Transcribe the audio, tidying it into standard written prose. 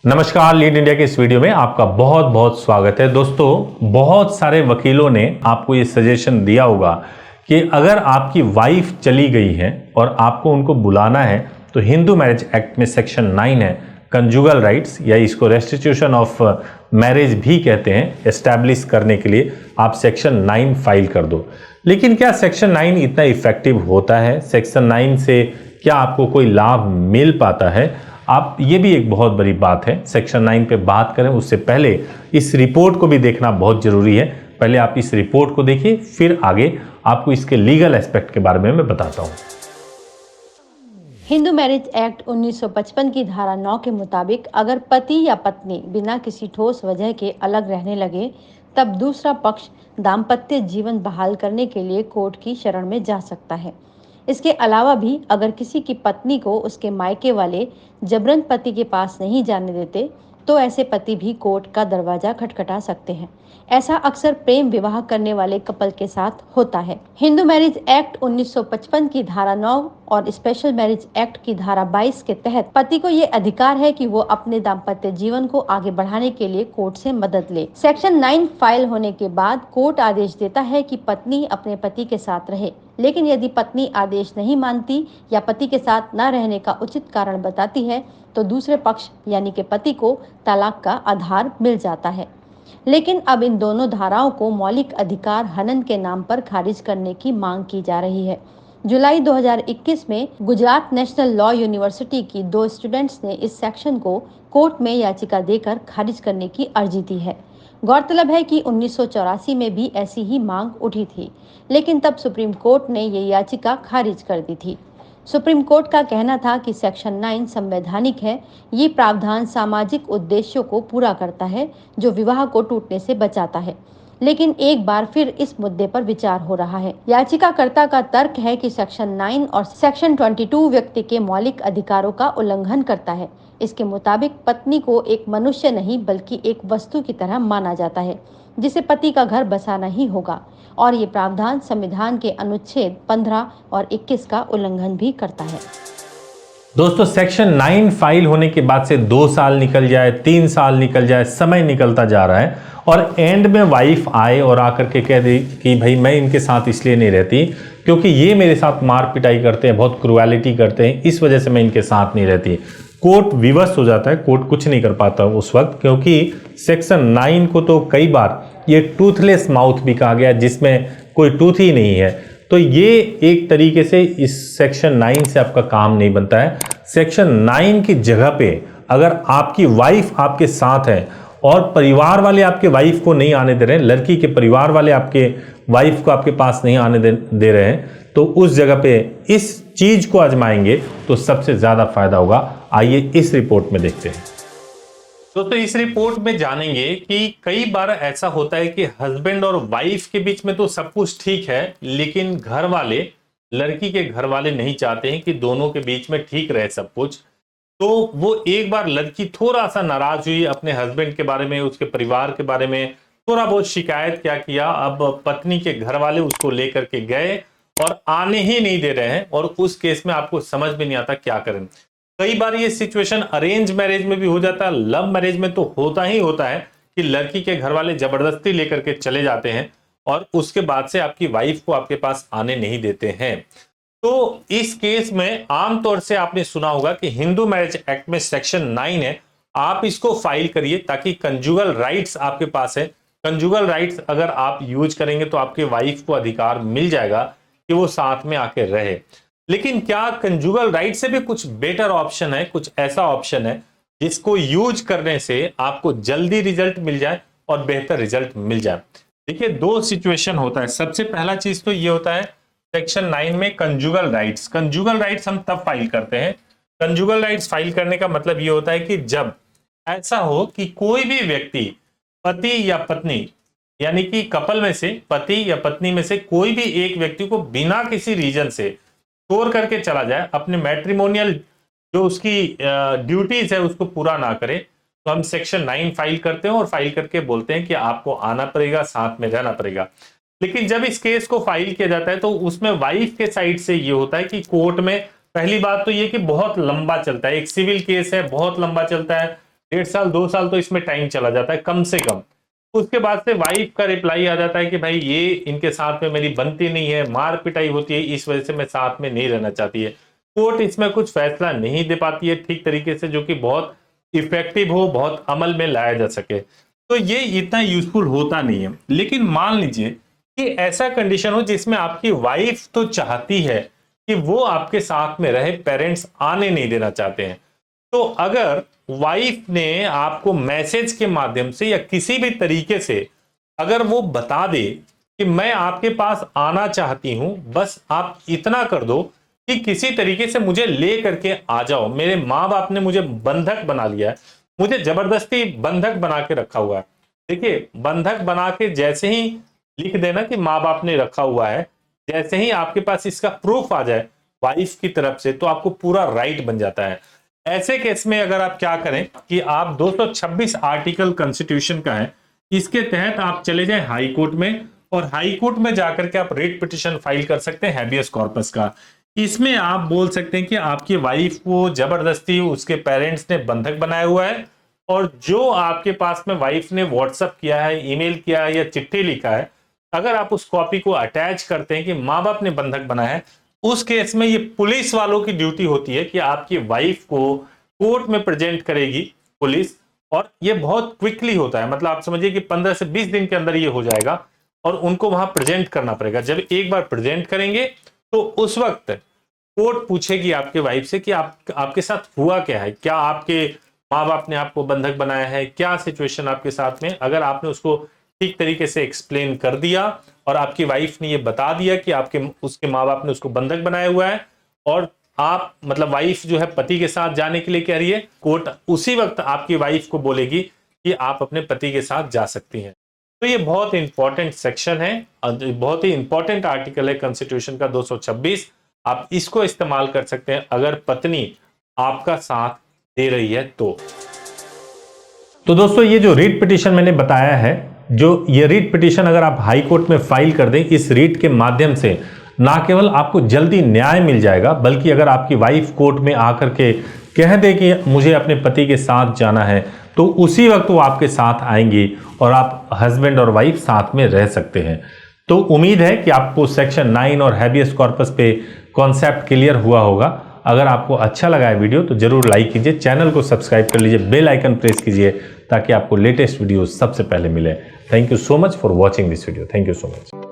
नमस्कार, lead India के इस वीडियो में आपका बहुत बहुत स्वागत है। दोस्तों, बहुत सारे वकीलों ने आपको ये सजेशन दिया होगा कि अगर आपकी वाइफ चली गई है और आपको उनको बुलाना है तो हिंदू मैरिज एक्ट में सेक्शन 9 है, कंजुगल राइट्स, या इसको रेस्टिट्यूशन ऑफ मैरिज भी कहते हैं, एस्टैब्लिश करने के लिए आप सेक्शन 9 फाइल कर दो। लेकिन क्या सेक्शन 9 इतना इफेक्टिव होता है? सेक्शन 9 से क्या आपको कोई लाभ मिल पाता है? आप, ये भी एक बहुत बड़ी बात है। सेक्शन 9 पे बात करें उससे पहले इस रिपोर्ट को भी देखना बहुत जरूरी है। पहले आप इस रिपोर्ट को देखिए, फिर आगे आपको इसके लीगल एस्पेक्ट के बारे में मैं बताता हूं। हिंदू मैरिज एक्ट 1955 की धारा 9 के मुताबिक अगर पति या पत्नी बिना किसी ठोस वजह के अलग रहने लगे, तब दूसरा पक्ष दाम्पत्य जीवन बहाल करने के लिए कोर्ट की शरण में जा सकता है। इसके अलावा भी अगर किसी की पत्नी को उसके मायके वाले जबरन पति के पास नहीं जाने देते, तो ऐसे पति भी कोर्ट का दरवाजा खटखटा सकते हैं। ऐसा अक्सर प्रेम विवाह करने वाले कपल के साथ होता है। हिंदू मैरिज एक्ट 1955 की धारा 9 और स्पेशल मैरिज एक्ट की धारा 22 के तहत पति को ये अधिकार है कि वो अपने दाम्पत्य जीवन को आगे बढ़ाने के लिए कोर्ट से मदद ले। सेक्शन 9 फाइल होने के बाद कोर्ट आदेश देता है कि पत्नी अपने पति के साथ रहे, लेकिन यदि पत्नी आदेश नहीं मानती या पति के साथ न रहने का उचित कारण बताती है, तो दूसरे पक्ष यानी कि पति को तलाक का आधार मिल जाता है। लेकिन अब इन दोनों धाराओं को मौलिक अधिकार हनन के नाम पर खारिज करने की मांग की जा रही है। जुलाई 2021 में गुजरात नेशनल लॉ यूनिवर्सिटी की 2 स्टूडेंट्स ने इस सेक्शन को कोर्ट में याचिका देकर खारिज करने की अर्जी दी है। गौरतलब है कि 1984 में भी ऐसी ही मांग उठी थी, लेकिन तब सुप्रीम कोर्ट ने ये याचिका खारिज कर दी थी। सुप्रीम कोर्ट का कहना था कि सेक्शन 9 संवैधानिक है। ये प्रावधान सामाजिक उद्देश्यों को पूरा करता है, जो विवाह को टूटने से बचाता है। लेकिन एक बार फिर इस मुद्दे पर विचार हो रहा है। याचिकाकर्ता का तर्क है कि सेक्शन 9 और सेक्शन 22 व्यक्ति के मौलिक अधिकारों का उल्लंघन करता है। इसके मुताबिक पत्नी को एक मनुष्य नहीं बल्कि एक वस्तु की तरह माना जाता है, जिसे पति का घर बसाना ही होगा, और ये प्रावधान संविधान के अनुच्छेद 15 और 21 का उल्लंघन भी करता है। दोस्तों, सेक्शन 9 फाइल होने के बाद से 2 साल निकल जाए, 3 साल निकल जाए, समय निकलता जा रहा है और एंड में वाइफ आए और आकर के कह दी कि भाई मैं इनके साथ इसलिए नहीं रहती क्योंकि ये मेरे साथ मार पिटाई करते हैं, बहुत क्रुएलिटी करते हैं, इस वजह से मैं इनके साथ नहीं रहती। कोर्ट विवश हो जाता है, कोर्ट कुछ नहीं कर पाता उस वक्त, क्योंकि सेक्शन 9 को तो कई बार ये टूथलेस माउथ भी कहा गया, जिसमें कोई टूथ ही नहीं है। तो ये एक तरीके से इस सेक्शन 9 से आपका काम नहीं बनता है। सेक्शन 9 की जगह पे अगर आपकी वाइफ आपके साथ है और परिवार वाले आपके वाइफ को नहीं आने दे रहे हैं, लड़की के परिवार वाले आपके वाइफ को आपके पास नहीं आने दे रहे हैं, तो उस जगह पे इस चीज को आजमाएंगे तो सबसे ज्यादा फायदा होगा। आइए इस रिपोर्ट में देखते हैं। तो इस रिपोर्ट में जानेंगे कि कई बार ऐसा होता है कि हस्बैंड और वाइफ के बीच में तो सब कुछ ठीक है, लेकिन घर वाले, लड़की के घर वाले नहीं चाहते हैं कि दोनों के बीच में ठीक रहे सब कुछ। तो वो एक बार लड़की थोड़ा सा नाराज हुई अपने हस्बैंड के बारे में, उसके परिवार के बारे में, थोड़ा बहुत शिकायत क्या किया। अब पत्नी के घर वाले उसको लेकर के गए और आने ही नहीं दे रहे हैं, और उस केस में आपको समझ में नहीं आता क्या करें। कई बार ये सिचुएशन अरेंज मैरिज में भी हो जाता है, लव मैरिज में तो होता ही होता है कि लड़की के घर वाले जबरदस्ती लेकर के चले जाते हैं और उसके बाद से आपकी वाइफ को आपके पास आने नहीं देते हैं। तो इस केस में आमतौर से आपने सुना होगा कि हिंदू मैरिज एक्ट में सेक्शन 9 है, आप इसको फाइल करिए ताकि कंजुगल राइट्स आपके पास है। कंजुगल राइट्स अगर आप यूज करेंगे तो आपके वाइफ को अधिकार मिल जाएगा कि वो साथ में आके रहे। लेकिन क्या कंजुगल राइट से भी कुछ बेटर ऑप्शन है, कुछ ऐसा ऑप्शन है जिसको यूज करने से आपको जल्दी रिजल्ट मिल जाए और बेहतर रिजल्ट मिल जाए? देखिए, 2 सिचुएशन होता है। सबसे पहला चीज तो ये होता है सेक्शन 9 में कंजुगल राइट्स। कंजुगल राइट्स हम तब फाइल करते हैं, कंजुगल राइट्स फाइल करने का मतलब ये होता है कि जब ऐसा हो कि कोई भी व्यक्ति, पति या पत्नी, यानी कि कपल में से पति या पत्नी में से कोई भी एक व्यक्ति को बिना किसी रीजन से छोड़ करके चला जाए, अपने मैट्रिमोनियल जो उसकी ड्यूटीज है उसको पूरा ना करे, तो हम सेक्शन 9 फाइल करते हैं और फाइल करके बोलते हैं कि आपको आना पड़ेगा, साथ में रहना पड़ेगा। लेकिन जब इस केस को फाइल किया जाता है तो उसमें वाइफ के साइड से ये होता है कि कोर्ट में पहली बात तो ये कि बहुत लंबा चलता है, एक सिविल केस है, बहुत लंबा चलता है, 1.5 साल 2 साल तो इसमें टाइम चला जाता है कम से कम। उसके बाद से वाइफ का रिप्लाई आ जाता है कि भाई ये इनके साथ में मेरी बनती नहीं है, मार पिटाई होती है, इस वजह से मैं साथ में नहीं रहना चाहती है। कोर्ट इसमें कुछ फैसला नहीं दे पाती है ठीक तरीके से, जो कि बहुत इफेक्टिव हो, बहुत अमल में लाया जा सके, तो ये इतना यूजफुल होता नहीं है। लेकिन मान लीजिए कि ऐसा कंडीशन हो जिसमें आपकी वाइफ तो चाहती है कि वो आपके साथ में रहे, पेरेंट्स आने नहीं देना चाहते हैं, तो अगर वाइफ ने आपको मैसेज के माध्यम से या किसी भी तरीके से अगर वो बता दे कि मैं आपके पास आना चाहती हूं, बस आप इतना कर दो कि किसी तरीके से मुझे ले करके आ जाओ, मेरे माँ बाप ने मुझे बंधक बना लिया है, मुझे जबरदस्ती बंधक बना के रखा हुआ है। देखिए, बंधक बना के जैसे ही लिख देना कि माँ बाप ने रखा हुआ है, जैसे ही आपके पास इसका प्रूफ आ जाए वाइफ की तरफ से, तो आपको पूरा राइट बन जाता है। ऐसे केस में अगर आप क्या करें कि आप 226 आर्टिकल कॉन्स्टिट्यूशन का है, इसके तहत आप चले जाएं हाई कोर्ट में, और हाई कोर्ट में जाकर के आप रिट पिटिशन फाइल कर सकते हैं हैबियस कॉर्पस का। इसमें आप बोल सकते हैं कि आपकी वाइफ को जबरदस्ती उसके पेरेंट्स ने बंधक बनाया हुआ है, और जो आपके पास में वाइफ ने व्हाट्सएप किया है, ईमेल किया है या चिट्ठी लिखा है, अगर आप उस कॉपी को अटैच करते हैं कि माँ बाप ने बंधक बनाया है, उस केस में ये पुलिस वालों की ड्यूटी होती है कि आपकी वाइफ को कोर्ट में प्रेजेंट करेगी पुलिस, और ये बहुत क्विकली होता है, मतलब आप समझिए कि 15 से 20 दिन के अंदर ये हो जाएगा, और उनको वहां प्रेजेंट करना पड़ेगा। जब एक बार प्रेजेंट करेंगे तो उस वक्त कोर्ट पूछेगी आपके वाइफ से कि आपके साथ हुआ क्या है, क्या आपके माँ बाप ने आपको बंधक बनाया है, क्या सिचुएशन आपके साथ में। अगर आपने उसको ठीक तरीके से एक्सप्लेन कर दिया और आपकी वाइफ ने ये बता दिया कि उसके माँ बाप ने उसको बंधक बनाया हुआ है, और आप मतलब वाइफ जो है पति के साथ जाने के लिए कह रही है, कोर्ट उसी वक्त आपकी वाइफ को बोलेगी कि आप अपने पति के साथ जा सकती हैं। तो ये बहुत इंपॉर्टेंट सेक्शन है, बहुत ही इंपॉर्टेंट आर्टिकल है कॉन्स्टिट्यूशन का 226। आप इसको इस्तेमाल कर सकते हैं अगर पत्नी आपका साथ दे रही है तो दोस्तों, ये जो रीट पिटीशन मैंने बताया है, जो ये रीट पिटीशन अगर आप हाई कोर्ट में फाइल कर दें, इस रीट के माध्यम से ना केवल आपको जल्दी न्याय मिल जाएगा, बल्कि अगर आपकी वाइफ कोर्ट में आकर के कह दे कि मुझे अपने पति के साथ जाना है, तो उसी वक्त वो आपके साथ आएंगी और आप हस्बैंड और वाइफ साथ में रह सकते हैं। तो उम्मीद है कि आपको सेक्शन 9 और हैबियस कॉर्पस पे कॉन्सेप्ट क्लियर हुआ होगा। अगर आपको अच्छा लगा है वीडियो तो जरूर लाइक कीजिए, चैनल को सब्सक्राइब कर लीजिए, बेल आइकन प्रेस कीजिए ताकि आपको लेटेस्ट वीडियो सबसे पहले मिले। Thank you so much for watching this video. Thank you so much.